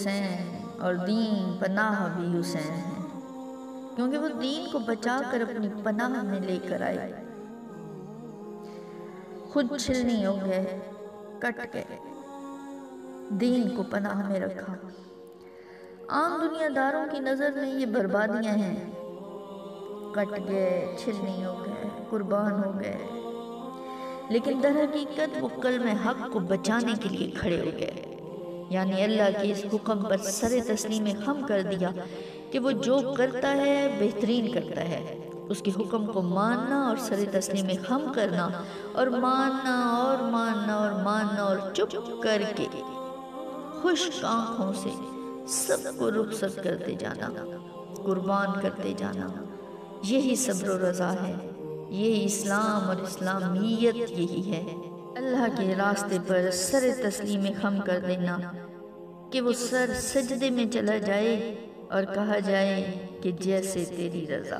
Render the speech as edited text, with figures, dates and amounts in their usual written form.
حسین اور دین پناہ بھی حسین ہے، کیونکہ وہ دین کو بچا کر اپنی پناہ میں لے کر آئے، خود چھلنی ہو گئے، کٹ گئے، دین کو پناہ میں رکھا۔ عام دنیا داروں کی نظر میں یہ بربادیاں ہیں، کٹ گئے، چھلنی ہو گئے، قربان ہو گئے، لیکن در حقیقت وہ کلمہ حق کو بچانے کے لیے کھڑے ہو گئے، یعنی اللہ کے اس حکم پر سر تسلیم خم کر دیا کہ وہ جو کرتا ہے بہترین کرتا ہے، اس کے حکم کو ماننا اور سر تسلیم خم کرنا، اور ماننا اور ماننا اور ماننا، اور چپ کر کے خشک آنکھوں سے سب کو رخصت کرتے جانا، قربان کرتے جانا۔ یہی صبر و رضا ہے، یہی اسلام اور اسلامیت یہی ہے، اللہ کے راستے پر سر تسلیم خم کر دینا کہ وہ سر سجدے میں چلا جائے اور کہا جائے کہ جیسے تیری رضا۔